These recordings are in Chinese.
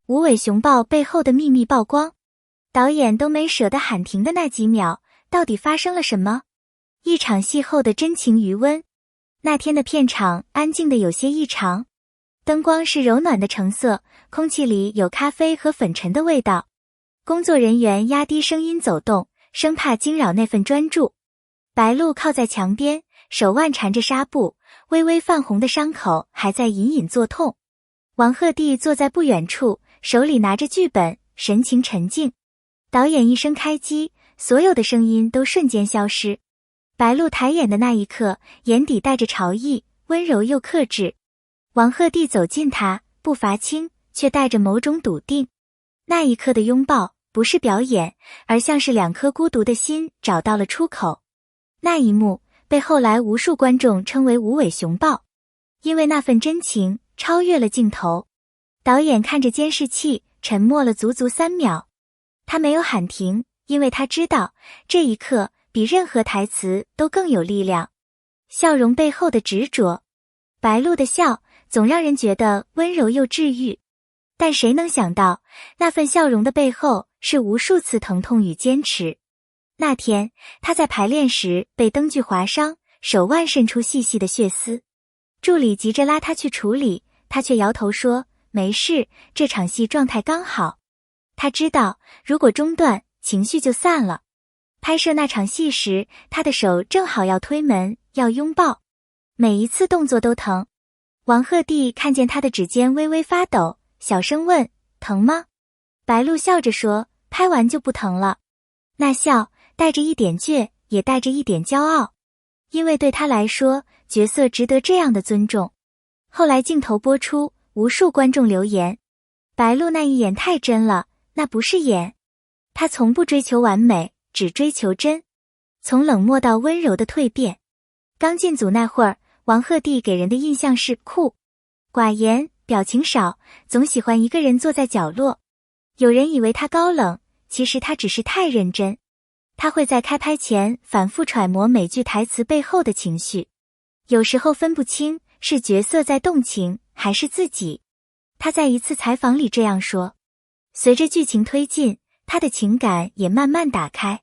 无尾熊抱背后的秘密曝光，导演都没舍得喊停的那几秒，到底发生了什么？一场戏后的真情余温。那天的片场安静的有些异常，灯光是柔暖的橙色，空气里有咖啡和粉尘的味道。工作人员压低声音走动，生怕惊扰那份专注。白鹿靠在墙边，手腕缠着纱布，微微泛红的伤口还在隐隐作痛。王鹤棣坐在不远处，手里拿着剧本，神情沉静。导演一声开机，所有的声音都瞬间消失。白鹿抬眼的那一刻，眼底带着潮意，温柔又克制。王鹤棣走近他，步伐轻，却带着某种笃定。那一刻的拥抱，不是表演，而像是两颗孤独的心找到了出口。那一幕被后来无数观众称为无尾熊抱，因为那份真情超越了镜头。导演看着监视器，沉默了足足3秒。他没有喊停，因为他知道，这一刻比任何台词都更有力量。笑容背后的执着。白鹿的笑总让人觉得温柔又治愈，但谁能想到，那份笑容的背后是无数次疼痛与坚持。那天，他在排练时被灯具划伤，手腕渗出细细的血丝。助理急着拉他去处理，他却摇头说，没事，这场戏状态刚好。他知道，如果中断，情绪就散了。拍摄那场戏时，他的手正好要推门，要拥抱，每一次动作都疼。王鹤棣看见他的指尖微微发抖，小声问，疼吗？白鹿笑着说，拍完就不疼了。那笑带着一点倔，也带着一点骄傲，因为对他来说，角色值得这样的尊重。后来镜头播出，无数观众留言，白鹿那一眼太真了，那不是演。他从不追求完美，只追求真。从冷漠到温柔的蜕变。刚进组那会儿，王鹤棣给人的印象是酷、寡言，表情少，总喜欢一个人坐在角落。有人以为他高冷，其实他只是太认真。他会在开拍前反复揣摩每句台词背后的情绪，有时候分不清是角色在动情还是自己。他在一次采访里这样说，随着剧情推进，他的情感也慢慢打开。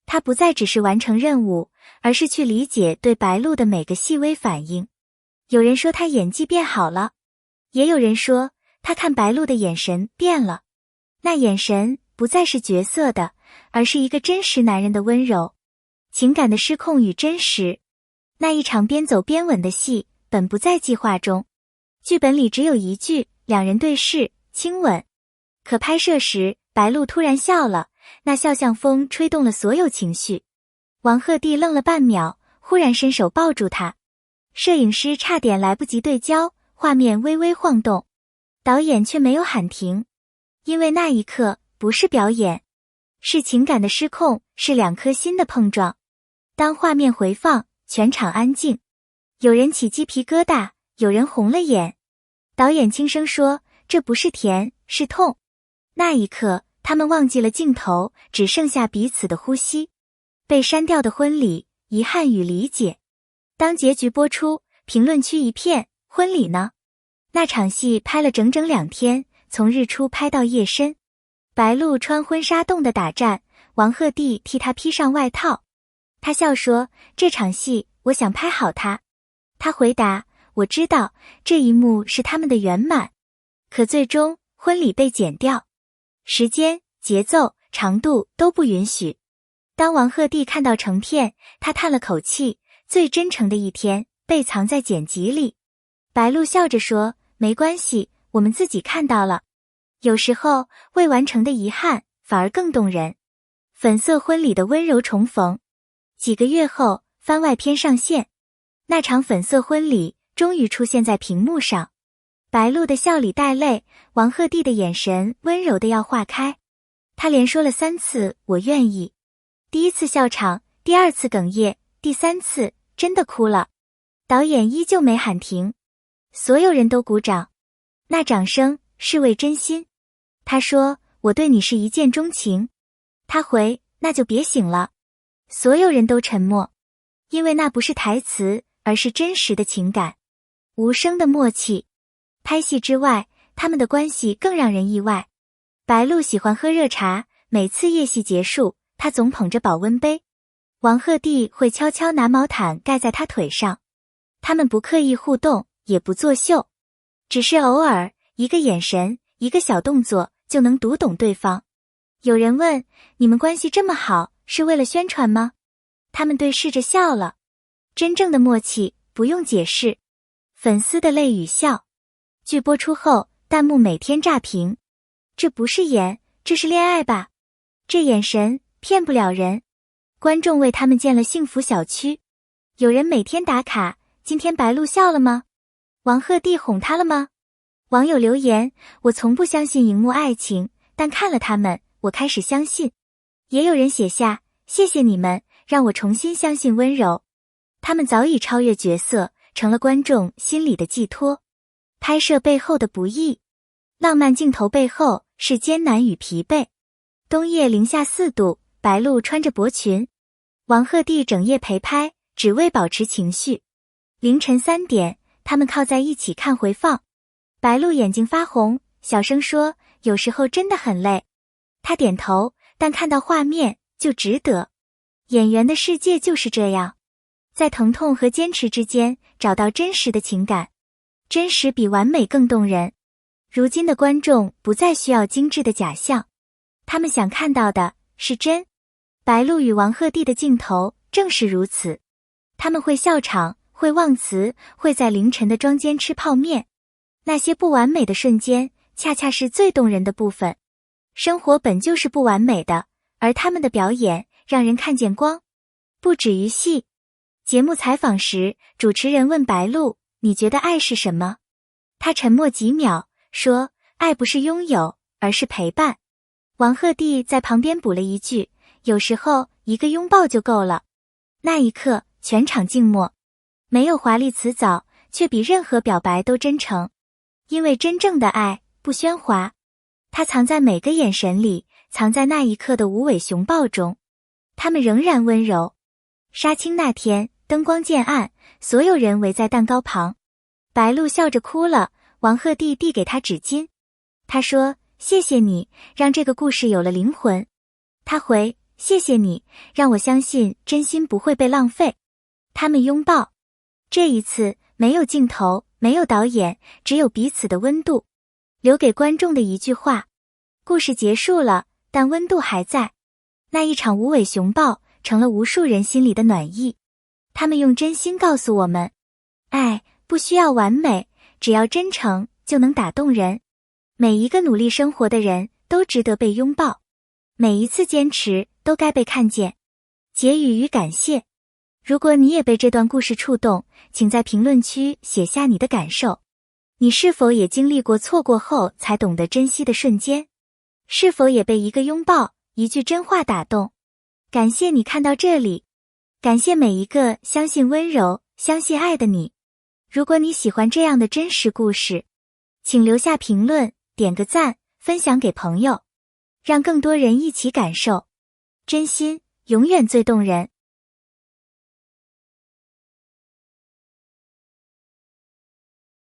他不再只是完成任务，而是去理解对白鹿的每个细微反应。有人说他演技变好了，也有人说他看白鹿的眼神变了。那眼神不再是角色的，而是一个真实男人的温柔。情感的失控与真实。那一场边走边吻的戏，本不在计划中。剧本里只有一句，两人对视，亲吻。可拍摄时，白鹿突然笑了，那笑像风吹动了所有情绪。王鹤棣愣了半秒，忽然伸手抱住他。摄影师差点来不及对焦，画面微微晃动。导演却没有喊停，因为那一刻不是表演，是情感的失控，是两颗心的碰撞。当画面回放，全场安静，有人起鸡皮疙瘩，有人红了眼。导演轻声说，这不是甜，是痛。那一刻，他们忘记了镜头，只剩下彼此的呼吸。被删掉的婚礼，遗憾与理解。当结局播出，评论区一片，婚礼呢？那场戏拍了整整2天，从日出拍到夜深。白鹿穿婚纱冻的打战，王鹤棣替她披上外套。他笑说，这场戏我想拍好它。他回答，我知道，这一幕是他们的圆满。可最终，婚礼被剪掉。时间、节奏、长度都不允许。当王鹤棣看到成片，他叹了口气，最真诚的一天，被藏在剪辑里。白鹿笑着说，没关系，我们自己看到了。有时候，未完成的遗憾，反而更动人。粉色婚礼的温柔重逢。几个月后，番外篇上线。那场粉色婚礼，终于出现在屏幕上。白鹿的笑里带泪，王鹤棣的眼神温柔的要化开。他连说了3次，我愿意。第1次笑场，第2次哽咽，第3次真的哭了。导演依旧没喊停，所有人都鼓掌。那掌声是为真心。他说，我对你是一见钟情。他回，那就别醒了。所有人都沉默，因为那不是台词，而是真实的情感。无声的默契。拍戏之外，他们的关系更让人意外。白鹿喜欢喝热茶，每次夜戏结束，他总捧着保温杯。王鹤棣会悄悄拿毛毯盖在他腿上。他们不刻意互动，也不作秀，只是偶尔一个眼神，一个小动作就能读懂对方。有人问，你们关系这么好，是为了宣传吗？他们对视着笑了。真正的默契不用解释。粉丝的泪与笑。剧播出后，弹幕每天炸屏。这不是演，这是恋爱吧？这眼神骗不了人。观众为他们建了幸福小区。有人每天打卡，今天白鹿笑了吗？王鹤棣哄她了吗？网友留言，我从不相信荧幕爱情，但看了他们，我开始相信。也有人写下，谢谢你们，让我重新相信温柔。他们早已超越角色，成了观众心里的寄托。拍摄背后的不易。浪漫镜头背后是艰难与疲惫。冬夜-4度，白鹿穿着薄裙。王鹤棣整夜陪拍，只为保持情绪。凌晨3点，他们靠在一起看回放。白鹿眼睛发红，小声说，有时候真的很累。他点头，但看到画面就值得。演员的世界就是这样，在疼痛和坚持之间找到真实的情感。真实比完美更动人。如今的观众不再需要精致的假象，他们想看到的是真。白鹿与王鹤棣的镜头正是如此。他们会笑场，会忘词，会在凌晨的庄间吃泡面。那些不完美的瞬间，恰恰是最动人的部分。生活本就是不完美的，而他们的表演让人看见光。不止于戏。节目采访时，主持人问白鹿，你觉得爱是什么？他沉默几秒，说，爱不是拥有，而是陪伴。王鹤棣在旁边补了一句，有时候一个拥抱就够了。那一刻，全场静默。没有华丽辞藻，却比任何表白都真诚。因为真正的爱不喧哗，它藏在每个眼神里，藏在那一刻的无尾熊抱中。他们仍然温柔。杀青那天，灯光渐暗，所有人围在蛋糕旁。白鹿笑着哭了，王鹤棣递给他纸巾。他说，谢谢你，让这个故事有了灵魂。他回，谢谢你，让我相信真心不会被浪费。他们拥抱。这一次，没有镜头，没有导演，只有彼此的温度。留给观众的一句话，故事结束了，但温度还在。那一场无尾熊抱成了无数人心里的暖意。他们用真心告诉我们，爱不需要完美，只要真诚就能打动人。每一个努力生活的人都值得被拥抱，每一次坚持都该被看见。结语与感谢。如果你也被这段故事触动，请在评论区写下你的感受。你是否也经历过错过后才懂得珍惜的瞬间？是否也被一个拥抱，一句真话打动？感谢你看到这里，感谢每一个相信温柔、相信爱的你。如果你喜欢这样的真实故事，请留下评论，点个赞，分享给朋友，让更多人一起感受。真心永远最动人。